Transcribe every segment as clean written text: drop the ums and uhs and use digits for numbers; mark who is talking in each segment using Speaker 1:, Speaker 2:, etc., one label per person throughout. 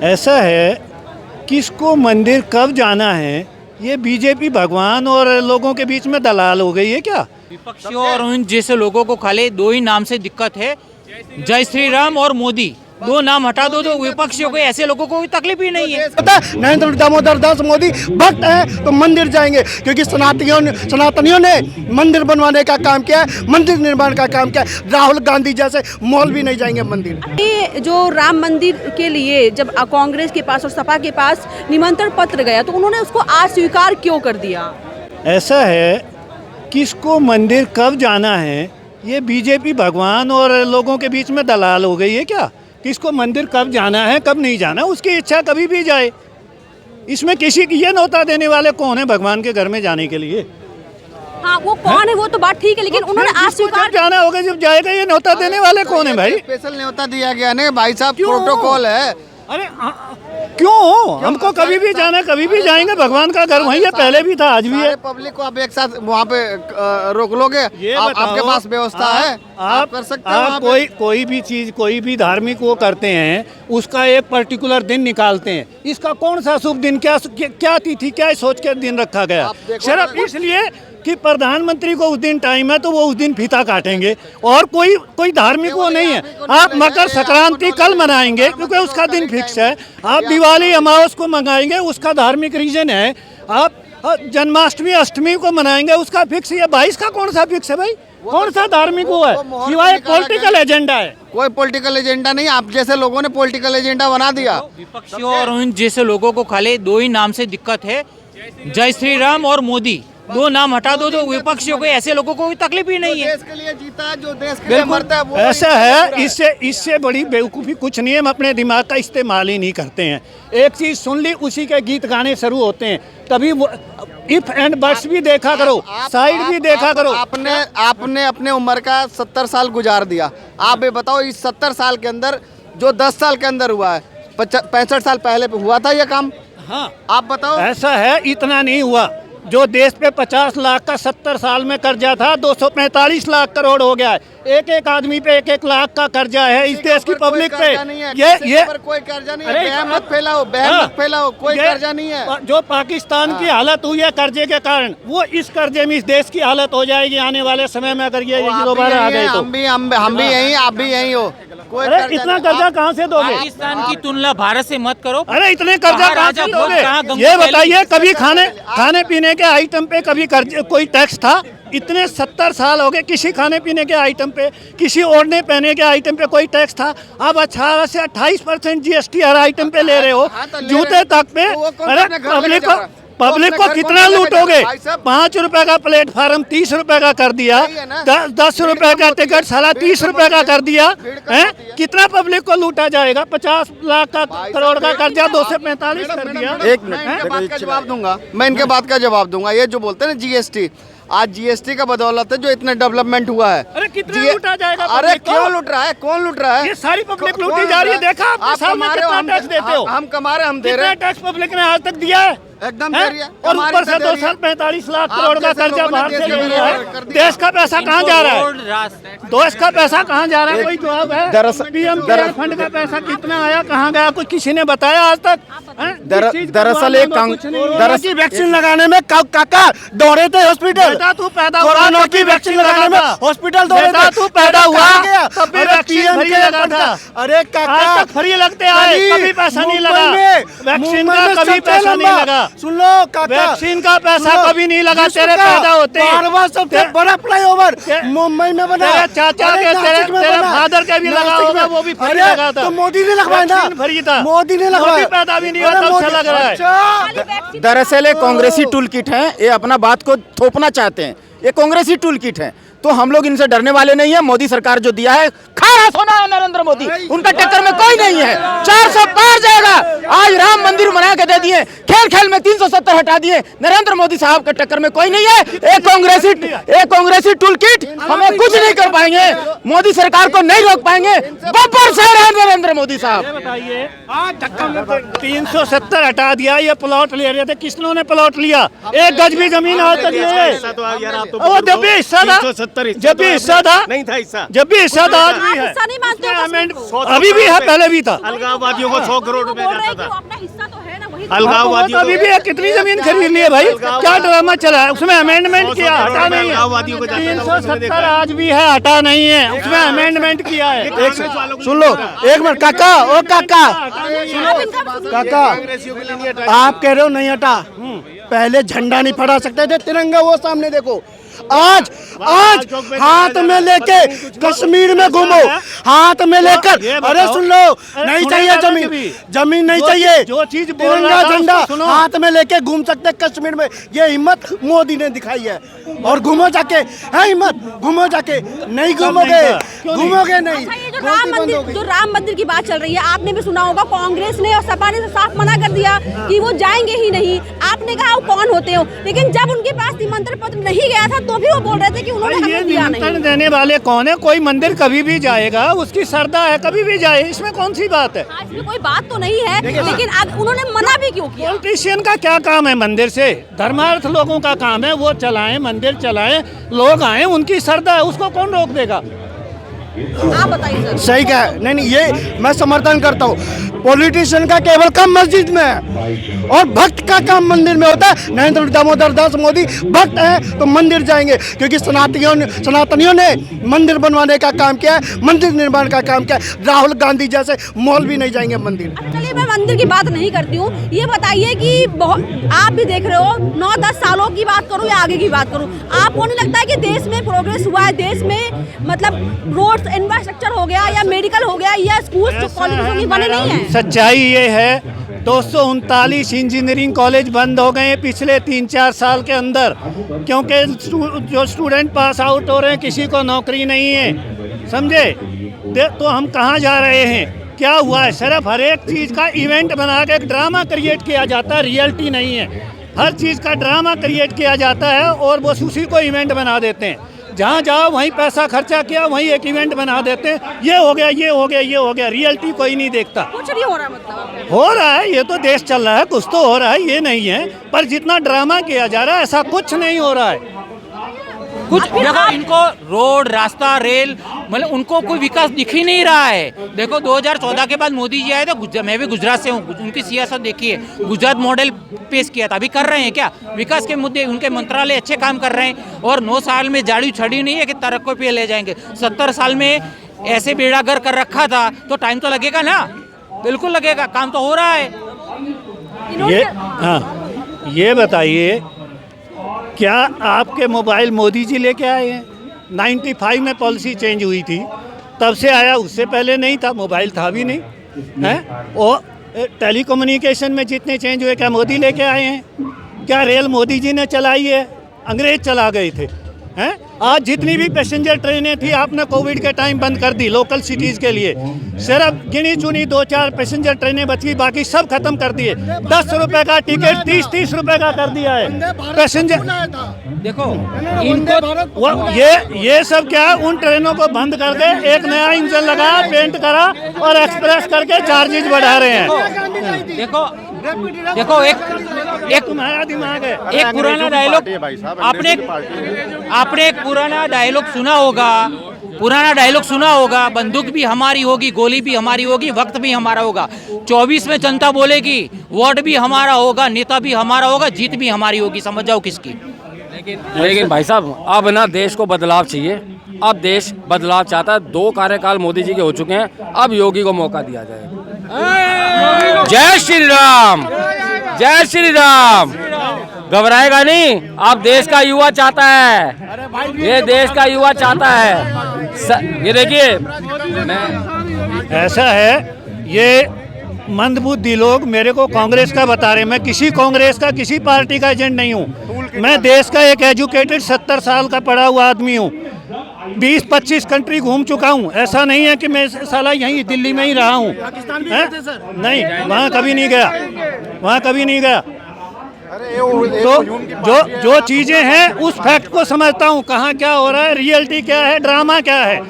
Speaker 1: ऐसा है, किसको मंदिर कब जाना है ये बीजेपी भगवान और लोगों के बीच में दलाल हो गई है क्या?
Speaker 2: विपक्षियों और उन जैसे लोगों को खाली दो ही नाम से दिक्कत है, जय श्री राम और मोदी। दो नाम हटा दो तो विपक्षियों को, ऐसे लोगों को कोई तकलीफ ही नहीं है।
Speaker 3: नरेंद्र दामोदर दास मोदी भक्त हैं तो मंदिर जाएंगे, क्योंकि सनातनियों ने मंदिर बनवाने का काम किया है, मंदिर निर्माण का काम किया है। राहुल गांधी जैसे मौलवी नहीं जाएंगे मंदिर।
Speaker 4: ये जो राम मंदिर के लिए जब कांग्रेस के पास और सपा के पास निमंत्रण पत्र गया तो उन्होंने उसको अस्वीकार क्यों कर दिया?
Speaker 1: ऐसा है, किसको मंदिर कब जाना है ये बीजेपी भगवान और लोगों के बीच में दलाल हो गई है क्या? किसको मंदिर कब जाना है कब नहीं जाना, उसकी इच्छा कभी भी जाए। इसमें किसी की ये न्योता देने वाले कौन है भगवान के घर में जाने के लिए?
Speaker 4: हाँ, वो कौन है वो तो बात ठीक है, लेकिन उन्होंने अस्वीकार
Speaker 1: जाना होगा जब जाएगा, ये न्योता देने वाले कौन है भाई?
Speaker 3: स्पेशल न्योता दिया गया ना भाई साहब, प्रोटोकॉल है।
Speaker 1: अरे क्यों? हमको कभी भी जाना, कभी भी जाएंगे, भगवान का घर वहीं है, पहले भी था आज भी है।
Speaker 3: पब्लिक को आप एक साथ वहाँ पे रोक लोगे? आपके पास व्यवस्था है, आप कर सकते हो।
Speaker 1: आप कोई भी चीज, कोई भी धार्मिक वो करते हैं, उसका एक पर्टिकुलर दिन निकालते हैं। इसका कौन सा शुभ दिन, क्या तिथि, क्या सोच के दिन रखा गया? सिर्फ इसलिए कि प्रधानमंत्री को उस दिन टाइम है तो वो उस दिन फीता काटेंगे, और कोई धार्मिक वो नहीं है। आप मकर संक्रांति कल मनाएंगे क्योंकि उसका दिन फिक्स है, आप दिवाली अमावस को मनाएंगे उसका धार्मिक रीजन है, आप जन्माष्टमी अष्टमी को मनाएंगे उसका फिक्स है। 22 का कौन सा फिक्स है भाई? कौन सा धार्मिक वो है? सिवाय पॉलिटिकल एजेंडा है।
Speaker 3: कोई पॉलिटिकल एजेंडा नहीं, आप जैसे लोगों ने पॉलिटिकल एजेंडा बना दिया।
Speaker 2: विपक्षियों और उन जैसे लोगों को खाली दो ही नाम से दिक्कत है, जय श्री राम और मोदी। दो नाम हटा दो तो विपक्षियों को, ऐसे लोगों को कोई तकलीफ ही नहीं है।
Speaker 3: देश के लिए जीता, जो देश के लिए मरता है वो
Speaker 1: ऐसा है। इससे बड़ी बेवकूफ़ी कुछ नहीं है। हम अपने दिमाग का इस्तेमाल ही नहीं करते हैं। एक चीज़ सुन ली, उसी के गीत गाने शुरू होते हैं। कभी इफ एंड बट्स भी देखा करो, साइड भी देखा करो।
Speaker 3: आपने अपने उम्र का 70 साल गुजार दिया। आप ये बताओ, इस 70 साल के अंदर जो 10 साल के अंदर हुआ है, 65 साल पहले हुआ था ये काम?
Speaker 1: हाँ,
Speaker 3: आप बताओ।
Speaker 1: ऐसा है, इतना नहीं हुआ। जो देश पे 50 लाख का 70 साल में कर्जा था, 245 लाख करोड़ हो गया है। एक आदमी पे 1 लाख का कर्जा है इस देश की पब्लिक पे। ये
Speaker 3: कोई कर्जा नहीं है। बहम मत फैलाओ, कोई कर्जा नहीं है।
Speaker 1: जो पाकिस्तान की हालत हुई है कर्जे के कारण, वो इस कर्जे में इस देश की हालत हो जाएगी आने वाले समय में, अगर ये दोबारा आ गए तो।
Speaker 3: हम भी यही, आप भी यही हो।
Speaker 1: अरे इतना कर्जा कहाँ से दोगे?
Speaker 2: पाकिस्तान की तुलना भारत से मत करो।
Speaker 1: अरे इतने कर्जा कहाँ से दोगे? ये बताइए, कभी खाने पीने के आइटम पे कभी कोई टैक्स था? इतने 70 साल हो गए, किसी खाने पीने के आइटम पे, किसी ओढ़ने पहने के आइटम पे कोई टैक्स था? अब 18 से 28% GST हर आइटम पे ले रहे हो, जूते तक पे। अरे पब्लिक को कितना लूटोगे? 5 रुपए का प्लेटफार्म 30 रुपए का कर दिया, 10 रुपए का टिकट साला 30 रुपए का कर दिया है। कितना पब्लिक को लूटा जाएगा? 50 लाख का करोड़ का कर्जा 2 से 45 कर दिया।
Speaker 3: एक मिनट, बात का जवाब दूंगा मैं, इनके बात का जवाब दूंगा। ये जो बोलते हैं ना GST, आज GST का बदौलत है जो इतना डेवलपमेंट हुआ है।
Speaker 1: अरे कितना लूटा जाएगा?
Speaker 3: अरे क्यों लूट रहा है? कौन लूट रहा है?
Speaker 1: ये सारी पब्लिक लूटी जा रही है। देखा आपने साल में कितना टैक्स देते हो?
Speaker 3: हम कमा रहे, हम दे रहे हैं।
Speaker 1: टैक्स पब्लिक ने आज तक दिया है?
Speaker 3: एकदम दे रही है।
Speaker 1: और ऊपर से 2 साल 45 लाख करोड़ का कर्जा बाहर से ले लिया है। देश का पैसा कहाँ जा रहा है? देश का पैसा कहाँ जा रहा है? कोई जवाब है? PM केयर फंड का पैसा कितना आया, कहाँ गया? कुछ किसी ने बताया आज तक?
Speaker 3: दरअसल एक वैक्सीन लगाने में काका दौड़े थे हॉस्पिटल।
Speaker 1: तू पैदा
Speaker 3: कोरोना की वैक्सीन लगाने में हॉस्पिटल दौड़े थे।
Speaker 1: तू पैदा हुआ तब भी वैक्सीन फ्री लगा था।
Speaker 3: अरे काका,
Speaker 1: आज तक फ्री लगते आए, कभी पैसा नहीं लगा। वैक्सीन का कभी पैसा नहीं लगा।
Speaker 3: सुन लो काका,
Speaker 1: वैक्सीन का पैसा कभी नहीं लगा। तेरे पैदा होते ही
Speaker 3: सबसे बड़ा फ्लाईओवर मुंबई में बना।
Speaker 1: तेरे चाचा के, तेरे फादर के भी लगा होगा, वो भी फ्री लगा था।
Speaker 3: तो मोदी ने लगवाया ना?
Speaker 1: फ्री था,
Speaker 3: मोदी ने लगवाया।
Speaker 1: पैदा भी नहीं हुआ तब से लग रहा है।
Speaker 5: दरअसल ये कांग्रेसी टूल किट है, ये अपना बात को थोपना चाहते हैं। ये कांग्रेसी टूल किट है, तो हम लोग इनसे डरने वाले नहीं है। मोदी सरकार जो दिया है, खारा सोना है नरेंद्र मोदी, उनका टक्कर में कोई नहीं है। 400 पार जाएगा। आज राम मंदिर बना के दे दिए, खेल खेल में 370 हटा दिए। नरेंद्र मोदी साहब के टक्कर में कोई नहीं है। एक कांग्रेसी टूल किट हमें कुछ नहीं कर पाएंगे, मोदी सरकार को नहीं रोक पाएंगे। गब्बर शेर है नरेंद्र मोदी साहब।
Speaker 1: बताइए 370 हटा दिया, ये प्लॉट ले रहे थे, किसने प्लॉट लिया? एक गज भी जमीन आज तक नहीं है। जब भी हिस्सा था, जब भी हिस्सा था,
Speaker 6: नहीं था हिस्सा,
Speaker 1: जब भी हिस्सा था, आज भी है,
Speaker 4: हिस्सा नहीं मानते हो बस
Speaker 1: अभी भी है, पहले भी था।
Speaker 6: अलगाववादियों को 100 करोड़ रुपए
Speaker 4: बोल रहे
Speaker 6: जाता
Speaker 4: हैं कि
Speaker 6: था।
Speaker 4: वो अपना हिस्सा तो है ना, वही
Speaker 6: अलगाववादियों
Speaker 1: अभी भी है, कितनी जमीन खरीद ली है भाई? क्या ड्रामा चला है? उसमें अमेंडमेंट किया, हटा नहीं है।
Speaker 6: अलगाववादियों को जाता था, उसने
Speaker 1: 370
Speaker 6: देखा है।
Speaker 1: आज भी है, हटा नहीं है, उसमें अमेंडमेंट किया है।
Speaker 3: सुन लो एक मिनट काका, ओ काका काका, आप कह रहे हो नहीं हटा, पहले झंडा नहीं फहरा सकते थे, तिरंगा वो सामने देखो। आज हाथ में लेके कश्मीर में घूमो, हाथ में लेकर, अरे सुन लो, नहीं चाहिए जमीन नहीं चाहिए,
Speaker 1: जो चीज
Speaker 3: तिरंगा झंडा हाथ में लेके घूम सकते कश्मीर में। ये हिम्मत मोदी ने दिखाई है। और घूमो जाके, है हिम्मत, घूमो जाके, नहीं घूमोगे, घूमोगे नहीं।
Speaker 4: अच्छा, ये जो राम मंदिर की बात चल रही है, आपने भी सुना होगा, कांग्रेस ने और सपा ने साफ मना कर दिया कि वो जाएंगे ही नहीं। आपने कहा वो कौन होते हो, लेकिन जब उनके पास निमंत्रण पत्र नहीं गया था तो भी वो बोल रहे थे कि उन्होंने
Speaker 1: ये
Speaker 4: हमें दिया नहीं।
Speaker 1: निमंत्रण देने वाले कौन है? कोई मंदिर कभी भी जाएगा, उसकी श्रद्धा है, कभी भी जाए, इसमें कौन सी बात है?
Speaker 4: आज में कोई बात तो नहीं है, लेकिन अब उन्होंने मना भी क्यों किया?
Speaker 1: पॉलिटिशियन का क्या काम है मंदिर से? धर्मार्थ लोगों का काम है, वो चलाएं, मंदिर चलाएं, लोग आए, उनकी श्रद्धा है, उसको कौन रोक देगा?
Speaker 4: आप बताइए सर।
Speaker 3: सही कहा है। नहीं ये मैं समर्थन करता हूँ। पॉलिटिशियन का केवल काम मस्जिद में है और भक्त का काम मंदिर में होता है। नरेंद्र दामोदर दास मोदी भक्त है तो मंदिर जाएंगे, क्योंकि सनातनियों ने मंदिर बनवाने का काम किया है, मंदिर निर्माण का काम किया है। राहुल गांधी जैसे मौलवी नहीं जाएंगे मंदिर।
Speaker 4: चलिए मैं मंदिर की बात नहीं करती हूँ, ये बताइए कि आप भी देख रहे हो, 9-10 सालों की बात करूँ या आगे की बात करूँ, आपको नहीं लगता है कि देश में प्रोग्रेस हुआ है? देश में मतलब रोड इंफ्रास्ट्रक्चर हो गया या मेडिकल हो गया या स्कूल कॉलेज बने नहीं है?
Speaker 1: सच्चाई ये है 239 इंजीनियरिंग कॉलेज बंद हो गए पिछले 3-4 साल के अंदर, क्योंकि जो स्टूडेंट पास आउट हो रहे हैं किसी को नौकरी नहीं है, समझे? तो हम कहाँ जा रहे हैं? क्या हुआ है? सिर्फ हर एक चीज़ का इवेंट बना के एक ड्रामा क्रिएट किया जाता है, रियलिटी नहीं है। हर चीज़ का ड्रामा क्रिएट किया जाता है और बस उसी को इवेंट बना देते हैं। जहाँ जाओ वहीं पैसा खर्चा किया, वहीं एक इवेंट बना देते हैं, ये हो गया, ये हो गया, ये हो गया। रियलिटी कोई नहीं देखता।
Speaker 4: कुछ नहीं हो रहा मतलब?
Speaker 1: हो रहा है, ये तो देश चल रहा है, कुछ तो हो रहा है, ये नहीं है, पर जितना ड्रामा किया जा रहा है ऐसा कुछ नहीं हो रहा है।
Speaker 2: कुछ देखो, इनको रोड, रास्ता, रेल, मतलब उनको कोई विकास दिख ही नहीं रहा है। देखो 2014 के बाद मोदी जी आए तो मैं भी गुजरात से हूँ, उनकी सियासत देखिए, गुजरात मॉडल पेश किया था। अभी कर रहे हैं क्या विकास के मुद्दे? उनके मंत्रालय अच्छे काम कर रहे हैं और 9 साल में जाड़ी छड़ी नहीं है कि तरक्की पे ले जाएंगे। 70 साल में ऐसे बेड़ागर कर रखा था तो टाइम तो लगेगा ना, बिल्कुल लगेगा, काम तो हो रहा है।
Speaker 1: ये बताइए, क्या आपके मोबाइल मोदी जी लेके आए हैं? 95 में पॉलिसी चेंज हुई थी, तब से आया, उससे पहले नहीं था, मोबाइल था भी नहीं है। और टेलीकम्युनिकेशन में जितने चेंज हुए क्या मोदी लेके आए हैं? क्या रेल मोदी जी ने चलाई है? अंग्रेज चला गए थे हैं? आज जितनी भी पैसेंजर ट्रेनें थी आपने कोविड के टाइम बंद कर दी लोकल सिटीज़ के लिए। सिर्फ गिनी चुनी 2-4 पैसेंजर ट्रेनें बची, बाकी सब खत्म कर दिए। 10 रुपए का टिकट 30-30 रुपए का कर दिया है पैसेंजर।
Speaker 2: देखो इनको
Speaker 1: ये सब क्या है, उन ट्रेनों को बंद करके एक नया इंजन लगाया, पेंट करा और एक्सप्रेस करके चार्जेज बढ़ा रहे हैं।
Speaker 2: देखो एक
Speaker 1: तुम्हारा दिमाग है।
Speaker 2: एक पुराना डायलॉग आपने एक पुराना डायलॉग सुना होगा, बंदूक भी हमारी होगी, गोली भी हमारी होगी, वक्त भी हमारा होगा। 24 में जनता बोलेगी, वोट भी हमारा होगा, नेता भी हमारा होगा, जीत भी हमारी होगी। समझ जाओ किसकी।
Speaker 7: लेकिन भाई साहब अब ना देश को बदलाव चाहिए। अब देश बदलाव चाहता है। 2 कार्यकाल मोदी जी के हो चुके हैं, अब योगी को मौका दिया जाए। जय श्री राम, जय श्री राम। घबराएगा नहीं, अब देश का युवा चाहता है, ये देश का युवा चाहता है। ये देखिए
Speaker 1: ऐसा है, ये मंदबुद्धि लोग मेरे को कांग्रेस का बता रहे हैं। मैं किसी कांग्रेस का, किसी पार्टी का एजेंट नहीं हूँ। मैं देश का एक एजुकेटेड 70 साल का पढ़ा हुआ आदमी हूँ। 20-25 कंट्री घूम चुका हूँ। ऐसा नहीं है कि मैं साला यहीं दिल्ली में ही रहा हूँ। नहीं, वहाँ कभी नहीं गया, वहाँ कभी नहीं गया। तो जो चीजें हैं उस फैक्ट को समझता हूँ, कहाँ क्या हो रहा है, रियलिटी क्या है, ड्रामा क्या है।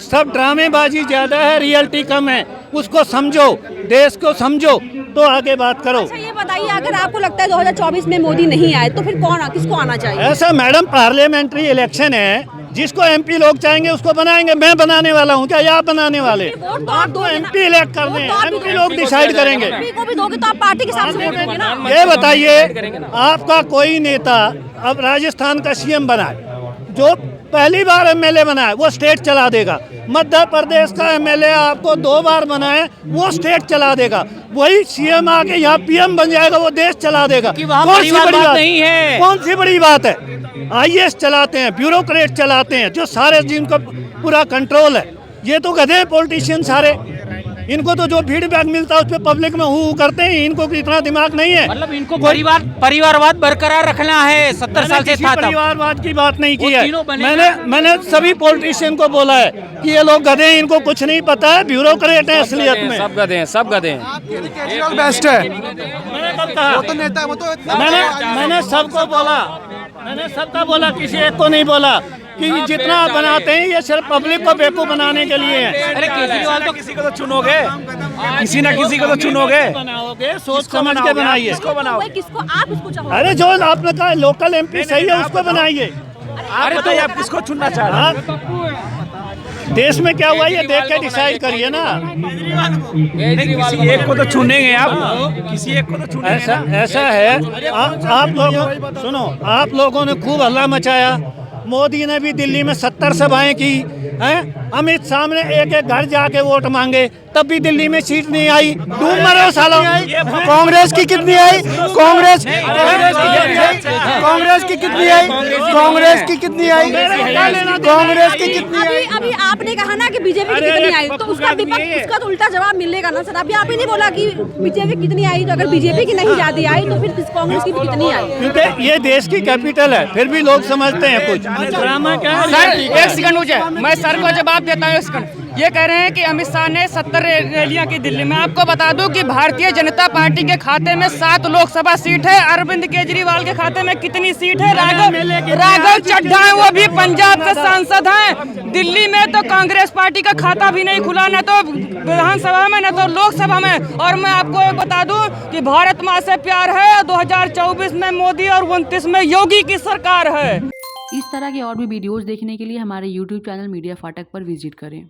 Speaker 1: सब ड्रामेबाजी ज्यादा है, रियलिटी कम है। उसको समझो, देश को समझो, तो आगे बात करो।
Speaker 4: अच्छा ये बताइए, अगर आपको लगता है 2024 में मोदी नहीं आए तो फिर किसको आना चाहिए?
Speaker 1: ऐसा मैडम, पार्लियामेंट्री इलेक्शन है, जिसको एमपी लोग चाहेंगे उसको बनाएंगे। मैं बनाने वाला हूँ क्या, या आप बनाने वाले? आप तो एमपी इलेक्ट करने हैं, एमपी लोग डिसाइड करेंगे।
Speaker 4: एमपी को भी दोगे तो आप पार्टी के हिसाब से वोट देंगे ना?
Speaker 1: ये बताइए, आपका कोई नेता अब राजस्थान का सीएम बना है, जो पहली बार एमएलए बना है, वो स्टेट चला देगा। मध्य प्रदेश का एमएलए आपको 2 बार बना है, वो स्टेट चला देगा। वही सीएम आके यहाँ पीएम बन जाएगा, वो देश चला देगा।
Speaker 2: कौन सी बड़ी बात नहीं है?
Speaker 1: कौन सी बड़ी बात है? आईएएस चलाते हैं, ब्यूरोक्रेट चलाते हैं, जो सारे जिनका पूरा कंट्रोल है। ये तो गधे हैं पॉलिटिशियन सारे। इनको तो जो फीडबैक मिलता है उस पर पब्लिक में हु करते हैं। इनको इतना दिमाग नहीं है।
Speaker 2: मतलब इनको परिवारवाद बरकरार रखना है। 70 साल से था तब।
Speaker 1: परिवारवाद की बात नहीं की
Speaker 2: वो
Speaker 1: है।
Speaker 2: तीनों बनेगा।
Speaker 1: मैंने सभी पॉलिटिशियन को बोला है कि ये लोग गधे हैं, इनको कुछ नहीं पता है, ब्यूरोक्रेट है असलियत में।
Speaker 7: सब गधे हैं, सब गधे हैं।
Speaker 3: केजरीवाल बेस्ट है।
Speaker 1: वो
Speaker 3: तो नेता है, वो तो
Speaker 1: मैंने सबको बोला, मैंने सबका बोला, किसी एक को नहीं बोला कि जितना बनाते हैं ये सिर्फ पब्लिक को बेवकूफ बनाने के लिए है।
Speaker 2: अरे केजरीवाल तो
Speaker 6: किसी को तो चुनोगे, किसी ना किसी को तो चुनोगे।
Speaker 1: बनाओगे, सोच समझ के बनाइए।
Speaker 4: किसको आप इसको चाहोगे?
Speaker 1: अरे जो आपने कहा लोकल एमपी सही है, उसको बनाइए।
Speaker 6: अरे तो आप किसको चुनना चाह रहे
Speaker 1: आप देश में क्या हुआ ये देख के डिसाइड करिए ना।
Speaker 6: किसी एक को तो चुनेंगे आप, किसी एक को तो चुनेंगे।
Speaker 1: ऐसा है। आप लोगों सुनो, आप लोगों ने खूब हल्ला मचाया। मोदी ने भी दिल्ली में 70 सभाएं की हैं। अमित शाह ने एक घर जाके वोट मांगे, तब भी दिल्ली में सीट नहीं आई। डूब मरो सालों।
Speaker 3: कांग्रेस की कितनी आई? कांग्रेस की कितनी आई? कांग्रेस की कितनी आई? कांग्रेस की कितनी आई?
Speaker 4: अभी आपने कहा ना कि बीजेपी की कितनी आई, तो उसका तो उल्टा जवाब मिलेगा ना सर। अभी आप ही नहीं बोला कि बीजेपी कितनी आई, तो अगर बीजेपी की नहीं ज्यादा आई तो फिर कांग्रेस की कितनी आई?
Speaker 1: क्योंकि ये देश की कैपिटल है, फिर भी लोग समझते हैं कुछ। ड्रामा क्या है?
Speaker 5: सर एक सेकंड मुझे, मैं सर को जवाब देता हूँ। एक सेकंड। ये कह रहे हैं कि अमित शाह ने 70 रैलियां की दिल्ली में। आपको बता दूं कि भारतीय जनता पार्टी के खाते में 7 लोकसभा सीट है। अरविंद केजरीवाल के खाते में कितनी सीट है? राघव चड्ढा है, वो भी पंजाब के सांसद हैं। दिल्ली में तो कांग्रेस पार्टी का खाता भी नहीं खुला, न तो विधानसभा में न तो लोकसभा में। और मैं आपको बता दूं कि भारत माँ से प्यार है। 2024 में मोदी और 29 में योगी की सरकार है।
Speaker 8: इस तरह के और भी वीडियोस देखने के लिए हमारे YouTube चैनल मीडिया फाटक पर विजिट करें।